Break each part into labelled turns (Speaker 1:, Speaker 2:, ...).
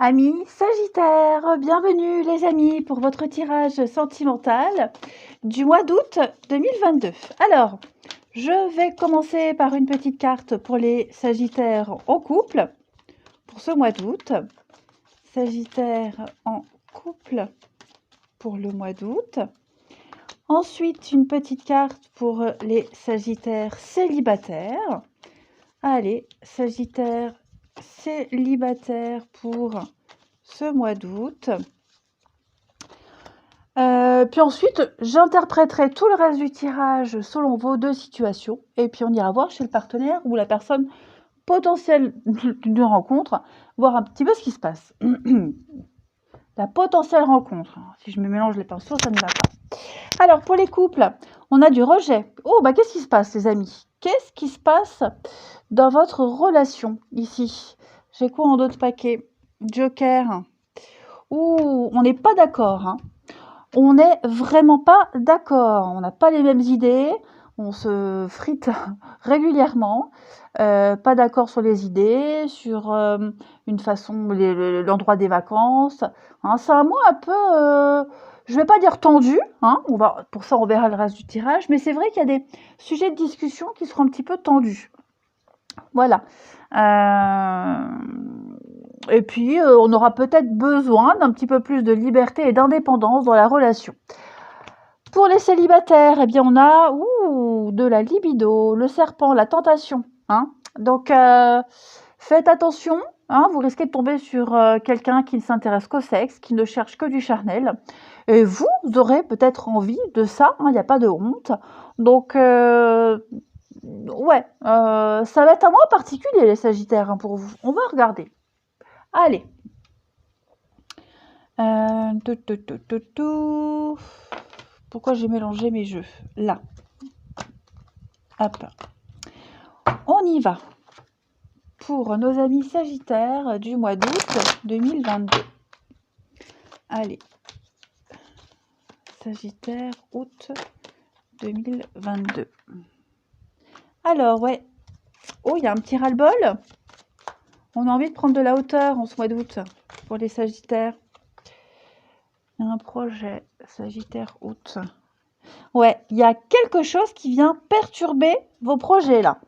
Speaker 1: Amis Sagittaire, bienvenue les amis pour votre tirage sentimental du mois d'août 2022. Alors, je vais commencer par une petite carte pour les Sagittaires en couple pour ce mois d'août. Sagittaire en couple pour le mois d'août. Ensuite, une petite carte pour les Sagittaires célibataires. Allez, Sagittaire célibataire pour ce mois d'août. Puis ensuite, j'interpréterai tout le reste du tirage selon vos deux situations. Et puis on ira voir chez le partenaire ou la personne potentielle d'une rencontre, voir un petit peu ce qui se passe. La potentielle rencontre. Si je me mélange les pinceaux, ça ne va pas. Alors, pour les couples, on a du rejet. Oh, bah qu'est-ce qui se passe, les amis? Qu'est-ce qui se passe dans votre relation, ici? J'ai quoi en d'autres paquets? Joker. Ouh, on n'est pas d'accord, hein. On n'est vraiment pas d'accord. On n'a pas les mêmes idées. On se frite régulièrement. Pas d'accord sur les idées, sur une façon, l'endroit des vacances. Hein, c'est un mois un peu, je vais pas dire tendu. Hein, pour ça, on verra le reste du tirage. Mais c'est vrai qu'il y a des sujets de discussion qui seront un petit peu tendus. Voilà. Et puis, on aura peut-être besoin d'un petit peu plus de liberté et d'indépendance dans la relation. Pour les célibataires, eh bien, on a de la libido, le serpent, la tentation. Hein. Donc, faites attention. Hein, vous risquez de tomber sur quelqu'un qui ne s'intéresse qu'au sexe, qui ne cherche que du charnel. Et vous aurez peut-être envie de ça. Il n'y a pas de honte. Donc, ouais, ça va être un mois particulier, les Sagittaires, hein, pour vous. On va regarder. Allez. Pourquoi j'ai mélangé mes jeux? Là. Hop. On y va. Pour nos amis Sagittaires du mois d'août 2022. Allez. Sagittaire, août 2022. Alors, ouais. Oh, il y a un petit ras-le-bol. On a envie de prendre de la hauteur en ce mois d'août pour les Sagittaires. Il y a un projet Sagittaire août. Ouais, il y a quelque chose qui vient perturber vos projets là.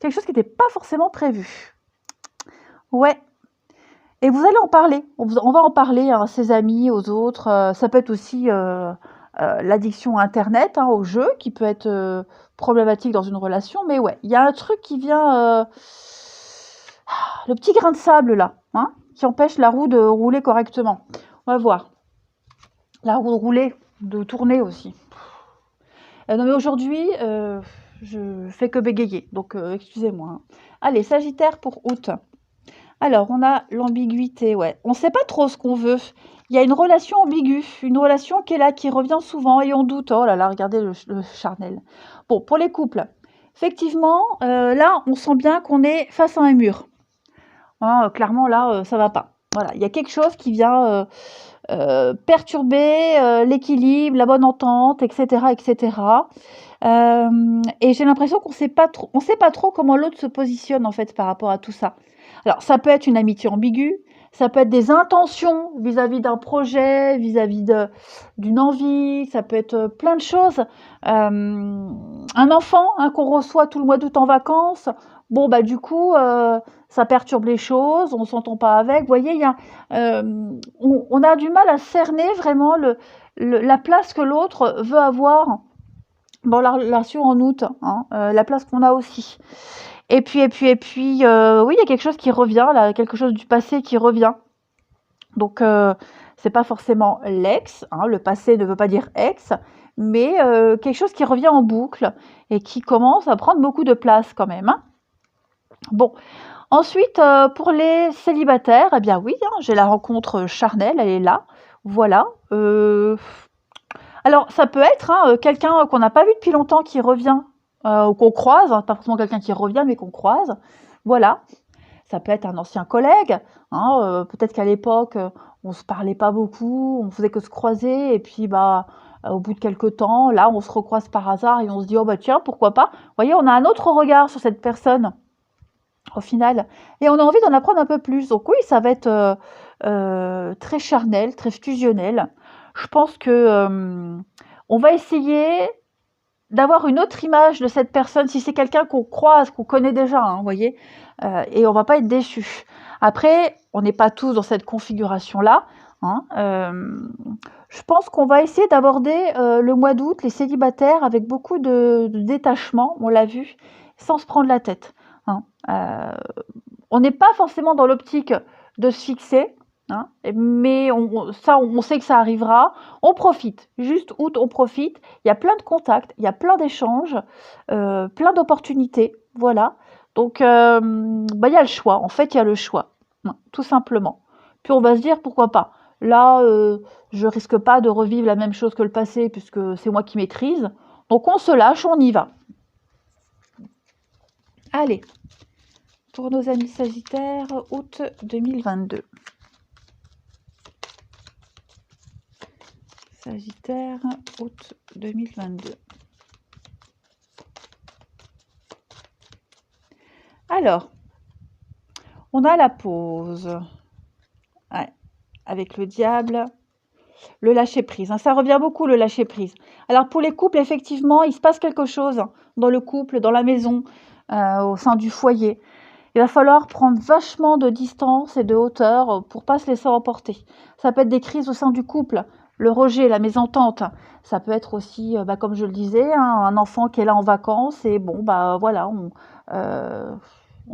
Speaker 1: Quelque chose qui n'était pas forcément prévu. Ouais. Et vous allez en parler. On va en parler à ses amis, aux autres. Ça peut être aussi l'addiction à Internet, hein, au jeu, qui peut être problématique dans une relation. Mais ouais, il y a un truc qui vient... le petit grain de sable là, hein, qui empêche la roue de rouler correctement. On va voir. La roue de rouler, de tourner aussi. Non mais aujourd'hui, je fais que bégayer, donc excusez-moi. Hein. Allez, Sagittaire pour août. Alors, on a l'ambiguïté, ouais. On ne sait pas trop ce qu'on veut. Il y a une relation ambiguë, une relation qui est là, qui revient souvent et on doute. Oh là là, regardez le charnel. Bon, pour les couples, effectivement, là, on sent bien qu'on est face à un mur. Hein, clairement, là, ça va pas. Voilà, il y a quelque chose qui vient perturber l'équilibre, la bonne entente, etc., etc. Et j'ai l'impression qu'on sait pas trop comment l'autre se positionne en fait par rapport à tout ça. Alors ça peut être une amitié ambiguë, ça peut être des intentions vis-à-vis d'un projet, vis-à-vis d'une envie, ça peut être plein de choses. Un enfant hein, qu'on reçoit tout le mois d'août en vacances, bon bah du coup ça perturbe les choses, on s'entend pas avec. Vous voyez, on a du mal à cerner vraiment la place que l'autre veut avoir dans la relation en août, hein, la place qu'on a aussi. Et puis, oui, il y a quelque chose qui revient, là, quelque chose du passé qui revient. Donc, c'est pas forcément l'ex, hein, le passé ne veut pas dire ex, mais quelque chose qui revient en boucle et qui commence à prendre beaucoup de place quand même. Hein. Bon, ensuite, pour les célibataires, eh bien oui, hein, j'ai la rencontre charnelle, elle est là. Voilà. Alors, ça peut être hein, quelqu'un qu'on n'a pas vu depuis longtemps qui revient, ou qu'on croise, hein, pas forcément quelqu'un qui revient, mais qu'on croise. Voilà. Ça peut être un ancien collègue. Hein, peut-être qu'à l'époque, on se parlait pas beaucoup, on faisait que se croiser, et puis bah, au bout de quelques temps, là, on se recroise par hasard et on se dit, oh bah tiens, pourquoi pas. Vous voyez, on a un autre regard sur cette personne, au final, et on a envie d'en apprendre un peu plus. Donc oui, ça va être très charnel, très fusionnel. Je pense que on va essayer d'avoir une autre image de cette personne, si c'est quelqu'un qu'on croise, qu'on connaît déjà, hein, vous voyez, et on va pas être déçu. Après, on n'est pas tous dans cette configuration-là, hein, je pense qu'on va essayer d'aborder le mois d'août, les célibataires, avec beaucoup de détachement, on l'a vu, sans se prendre la tête, hein. On n'est pas forcément dans l'optique de se fixer, hein, mais on sait que ça arrivera. On profite, juste août, on profite. Il y a plein de contacts, il y a plein d'échanges, plein d'opportunités, voilà. Donc, bah, il y a le choix, en fait, il y a le choix, tout simplement. Puis on va se dire, pourquoi pas. Là, je risque pas de revivre la même chose que le passé, puisque c'est moi qui maîtrise. Donc on se lâche, on y va. Allez, pour nos amis Sagittaires, août 2022. Sagittaire, août 2022. Alors, on a la pause. Ouais, avec le diable, le lâcher-prise. Hein, ça revient beaucoup, le lâcher-prise. Alors, pour les couples, effectivement, il se passe quelque chose dans le couple, dans la maison, au sein du foyer. Il va falloir prendre vachement de distance et de hauteur pour pas se laisser emporter. Ça peut être des crises au sein du couple, le rejet, la mésentente. Ça peut être aussi, comme je le disais, hein, un enfant qui est là en vacances et bon, bah voilà, on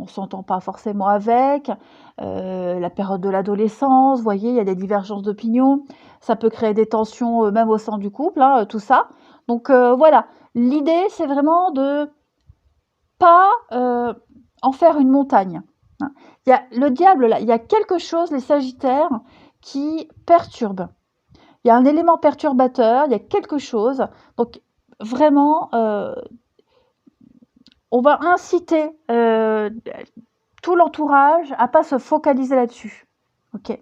Speaker 1: s'entend pas forcément avec. La période de l'adolescence, vous voyez, il y a des divergences d'opinion. Ça peut créer des tensions même au sein du couple, hein, tout ça. Donc voilà, l'idée c'est vraiment de pas en faire une montagne. Il y a le diable là, il y a quelque chose, les Sagittaires, qui perturbe. Il y a un élément perturbateur, il y a quelque chose. Donc vraiment, on va inciter tout l'entourage à pas se focaliser là-dessus. Ok.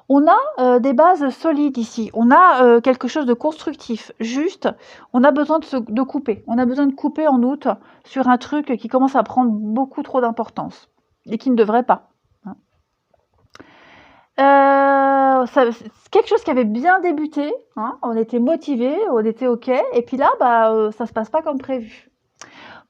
Speaker 1: On a des bases solides ici. On a quelque chose de constructif. Juste, on a besoin de couper. On a besoin de couper en août sur un truc qui commence à prendre beaucoup trop d'importance et qui ne devrait pas. C'est quelque chose qui avait bien débuté. Hein, on était motivés, on était OK. Et puis là, ça se passe pas comme prévu.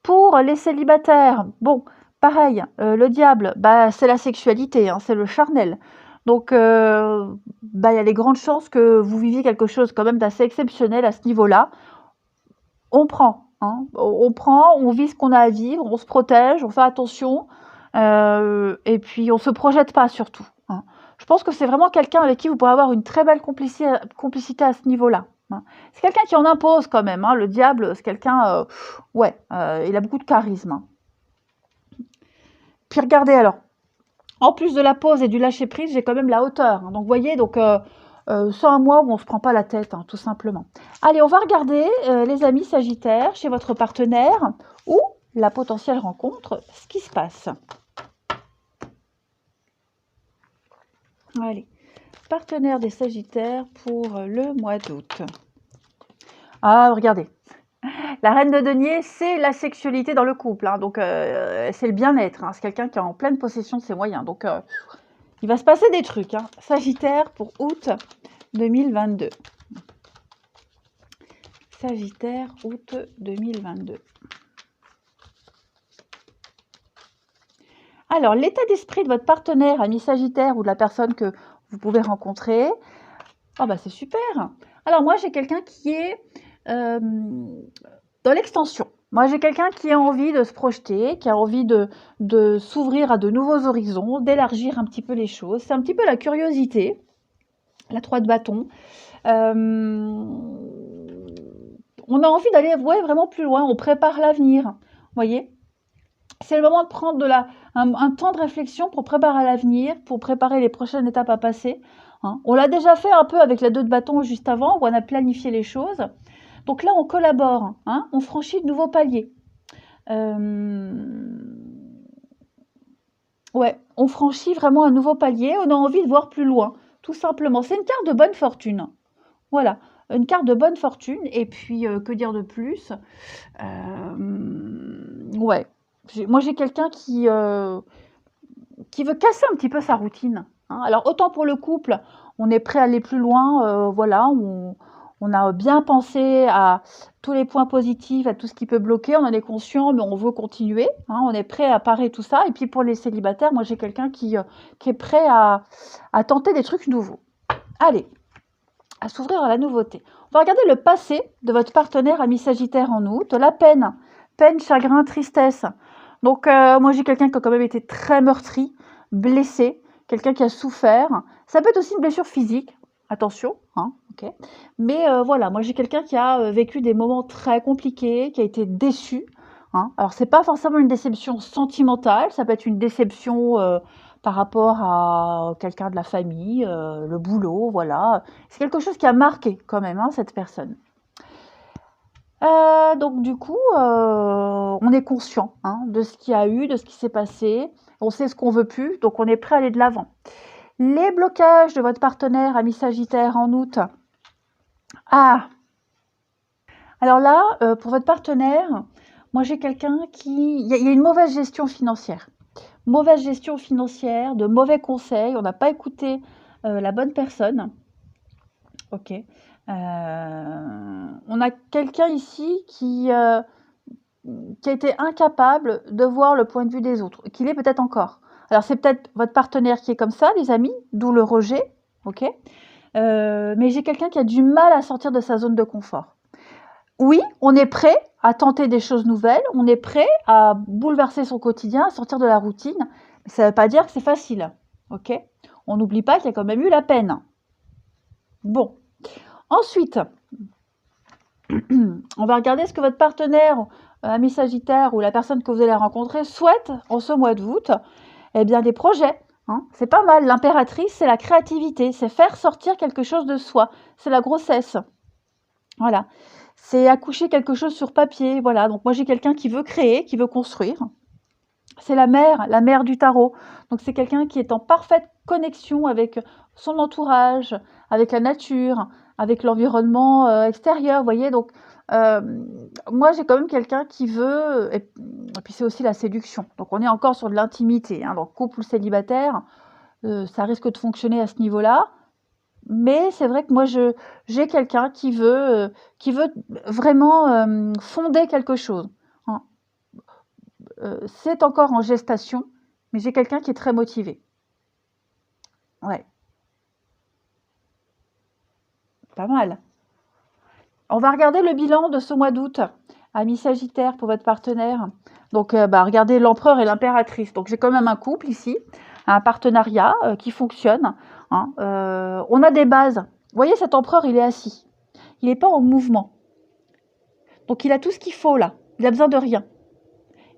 Speaker 1: Pour les célibataires, bon, pareil, le diable, c'est la sexualité, hein, c'est le charnel. Donc, il y a les grandes chances que vous viviez quelque chose quand même d'assez exceptionnel à ce niveau-là. On prend, hein, on prend, on vit ce qu'on a à vivre, on se protège, on fait attention, et puis on se projette pas surtout. Hein. Je pense que c'est vraiment quelqu'un avec qui vous pourrez avoir une très belle complicité à ce niveau-là. Hein. C'est quelqu'un qui en impose quand même. Hein. Le diable, c'est quelqu'un, il a beaucoup de charisme. Hein. Puis regardez alors. En plus de la pause et du lâcher prise, j'ai quand même la hauteur. Hein. Donc vous voyez, c'est un mois où on se prend pas la tête, hein, tout simplement. Allez, on va regarder, les amis Sagittaires, chez votre partenaire ou la potentielle rencontre, ce qui se passe. Allez, partenaire des Sagittaires pour le mois d'août. Ah, regardez. La reine de denier, c'est la sexualité dans le couple. Hein, donc, c'est le bien-être. Hein, c'est quelqu'un qui est en pleine possession de ses moyens. Donc, il va se passer des trucs. Hein. Sagittaire pour août 2022. Sagittaire, août 2022. Alors, l'état d'esprit de votre partenaire, ami Sagittaire, ou de la personne que vous pouvez rencontrer, c'est super. Alors, moi, j'ai quelqu'un qui est dans l'extension. Moi, j'ai quelqu'un qui a envie de se projeter, qui a envie de s'ouvrir à de nouveaux horizons, d'élargir un petit peu les choses. C'est un petit peu la curiosité, la 3 de bâton. On a envie d'aller vraiment plus loin, on prépare l'avenir, vous voyez. C'est le moment de prendre un temps de réflexion pour préparer l'avenir, pour préparer les prochaines étapes à passer. Hein. On l'a déjà fait un peu avec la 2 de bâton juste avant, où on a planifié les choses. Donc là, on collabore, hein, on franchit de nouveaux paliers. On franchit vraiment un nouveau palier, on a envie de voir plus loin, tout simplement. C'est une carte de bonne fortune. Voilà, une carte de bonne fortune. Et puis, que dire de plus? Moi, j'ai quelqu'un qui qui veut casser un petit peu sa routine, hein. Alors, autant pour le couple, on est prêt à aller plus loin, voilà, on a bien pensé à tous les points positifs, à tout ce qui peut bloquer, on en est conscient, mais on veut continuer, hein, on est prêt à parer tout ça. Et puis pour les célibataires, moi j'ai quelqu'un qui est prêt à tenter des trucs nouveaux. Allez, à s'ouvrir à la nouveauté. On va regarder le passé de votre partenaire ami Sagittaire en août, la peine, chagrin, tristesse. Donc moi j'ai quelqu'un qui a quand même été très meurtri, blessé, quelqu'un qui a souffert. Ça peut être aussi une blessure physique, attention, hein, ok. Mais voilà, moi j'ai quelqu'un qui a vécu des moments très compliqués, qui a été déçu, hein. Alors c'est pas forcément une déception sentimentale, ça peut être une déception par rapport à quelqu'un de la famille, le boulot, voilà. C'est quelque chose qui a marqué quand même, hein, cette personne. Donc du coup, on est conscient, hein, de ce qu'il y a eu, de ce qui s'est passé. On sait ce qu'on veut plus, donc on est prêt à aller de l'avant. Les blocages de votre partenaire ami Sagittaire en août. Ah! Alors là, pour votre partenaire, moi j'ai quelqu'un qui... Il y a une mauvaise gestion financière. Mauvaise gestion financière, de mauvais conseils, on n'a pas écouté la bonne personne. Ok. On a quelqu'un ici qui a été incapable de voir le point de vue des autres, qu'il est peut-être encore. Alors c'est peut-être votre partenaire qui est comme ça, les amis, d'où le rejet, ok. Mais j'ai quelqu'un qui a du mal à sortir de sa zone de confort. Oui, on est prêt à tenter des choses nouvelles, on est prêt à bouleverser son quotidien, à sortir de la routine, mais ça ne veut pas dire que c'est facile, ok. On n'oublie pas qu'il y a quand même eu la peine. Bon. Ensuite, on va regarder ce que votre partenaire, ami Sagittaire ou la personne que vous allez rencontrer souhaite en ce mois d'août. Eh bien, des projets. Hein, c'est pas mal. L'impératrice, c'est la créativité, c'est faire sortir quelque chose de soi. C'est la grossesse. Voilà. C'est accoucher quelque chose sur papier. Voilà. Donc, moi, j'ai quelqu'un qui veut créer, qui veut construire. C'est la mère du tarot. Donc, c'est quelqu'un qui est en parfaite connexion avec son entourage, avec la nature, avec l'environnement extérieur, vous voyez. Donc, moi, j'ai quand même quelqu'un qui veut... Et puis, c'est aussi la séduction. Donc, on est encore sur de l'intimité. Hein, donc, couple ou célibataire, ça risque de fonctionner à ce niveau-là. Mais c'est vrai que moi, j'ai quelqu'un qui veut vraiment fonder quelque chose. Hein. C'est encore en gestation, mais j'ai quelqu'un qui est très motivé. Ouais. Pas mal. On va regarder le bilan de ce mois d'août, ami Sagittaire pour votre partenaire. Donc, regardez l'empereur et l'impératrice. Donc, j'ai quand même un couple ici, un partenariat qui fonctionne. Hein. On a des bases. Vous voyez, cet empereur, il est assis. Il n'est pas en mouvement. Donc, il a tout ce qu'il faut là. Il n'a besoin de rien.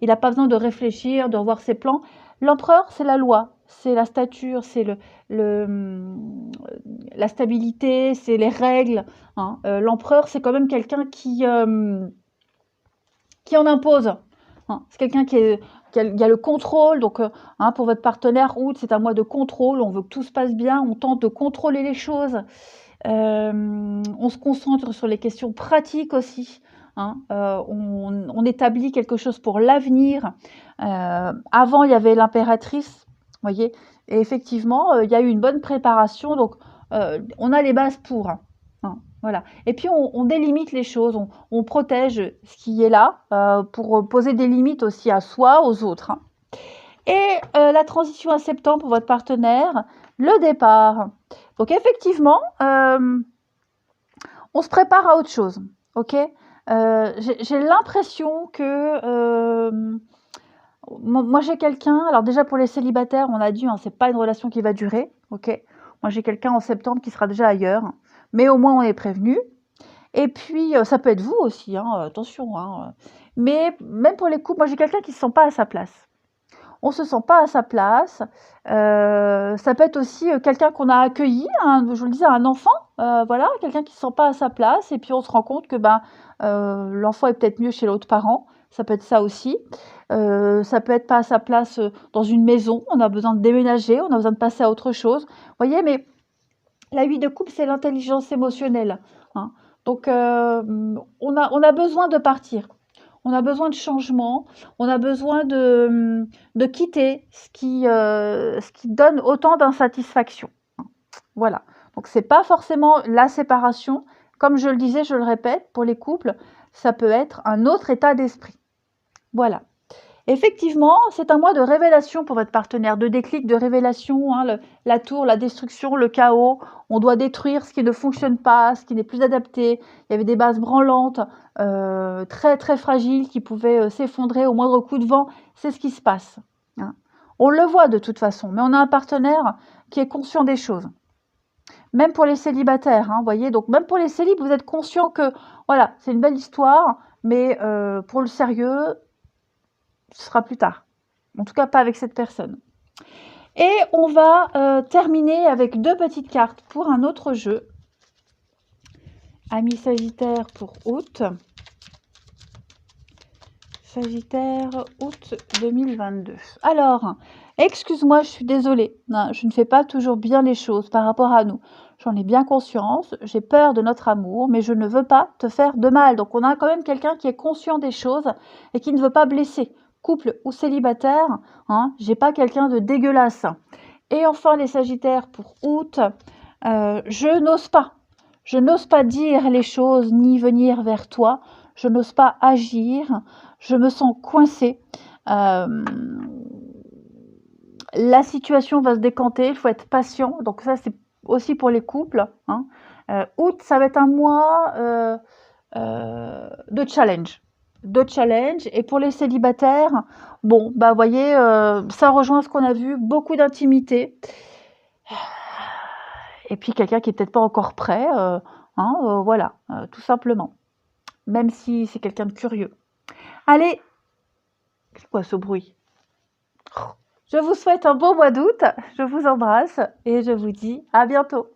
Speaker 1: Il n'a pas besoin de réfléchir, de revoir ses plans. L'empereur, c'est la loi, c'est la stature, c'est la stabilité, c'est les règles. Hein. L'empereur, c'est quand même quelqu'un qui en impose. Hein. C'est quelqu'un qui a le contrôle. Donc, hein, pour votre partenaire, août, c'est un mois de contrôle. On veut que tout se passe bien. On tente de contrôler les choses. On se concentre sur les questions pratiques aussi. Hein, on établit quelque chose pour l'avenir. Avant, il y avait l'impératrice, vous voyez, et effectivement, il y a eu une bonne préparation, donc on a les bases pour. Hein, voilà. Et puis, on délimite les choses, on protège ce qui est là pour poser des limites aussi à soi, aux autres. Hein. Et la transition à septembre pour votre partenaire, le départ. Donc, effectivement, on se prépare à autre chose, ok. J'ai l'impression que moi j'ai quelqu'un, alors déjà pour les célibataires, on a dit, hein, c'est pas une relation qui va durer, ok. Moi j'ai quelqu'un en septembre qui sera déjà ailleurs, mais au moins on est prévenu. Et puis ça peut être vous aussi, hein, attention. Hein. Mais même pour les couples, moi j'ai quelqu'un qui se sent pas à sa place. On se sent pas à sa place. Ça peut être aussi quelqu'un qu'on a accueilli, je vous le disais, un enfant, voilà, quelqu'un qui se sent pas à sa place, et puis on se rend compte que l'enfant est peut-être mieux chez l'autre parent. Ça peut être ça aussi. Ça peut être pas à sa place dans une maison. On a besoin de déménager, on a besoin de passer à autre chose. Vous voyez, mais la vie de couple, c'est l'intelligence émotionnelle. Hein. Donc, on a besoin de partir. On a besoin de changement, on a besoin de quitter ce qui donne autant d'insatisfaction. Voilà. Donc, c'est pas forcément la séparation. Comme je le disais, je le répète, pour les couples, ça peut être un autre état d'esprit. Voilà. Effectivement, c'est un mois de révélation pour votre partenaire, de déclic, de révélation, hein, la tour, la destruction, le chaos. On doit détruire ce qui ne fonctionne pas, ce qui n'est plus adapté. Il y avait des bases branlantes, très très fragiles, qui pouvaient s'effondrer au moindre coup de vent. C'est ce qui se passe, hein. On le voit de toute façon, mais on a un partenaire qui est conscient des choses. Même pour les célibataires, hein, voyez, donc même pour les célibes, vous êtes conscient que, voilà, c'est une belle histoire, mais pour le sérieux, ce sera plus tard. En tout cas, pas avec cette personne. Et on va terminer avec 2 petites cartes pour un autre jeu. Amis Sagittaire pour août. Sagittaire, août 2022. Alors, excuse-moi, je suis désolée. Non, je ne fais pas toujours bien les choses par rapport à nous. J'en ai bien conscience. J'ai peur de notre amour, mais je ne veux pas te faire de mal. Donc, on a quand même quelqu'un qui est conscient des choses et qui ne veut pas blesser. Couple ou célibataire, hein, j'ai pas quelqu'un de dégueulasse. Et enfin, les Sagittaires pour août, je n'ose pas. Je n'ose pas dire les choses ni venir vers toi. Je n'ose pas agir. Je me sens coincée. La situation va se décanter. Il faut être patient. Donc ça, c'est aussi pour les couples, hein. Août, ça va être un mois de challenge. Et pour les célibataires, bon, bah, vous voyez, ça rejoint ce qu'on a vu, beaucoup d'intimité. Et puis quelqu'un qui est peut-être pas encore prêt, hein, voilà, tout simplement. Même si c'est quelqu'un de curieux. Allez, c'est quoi ce bruit? Je vous souhaite un bon mois d'août, je vous embrasse et je vous dis à bientôt.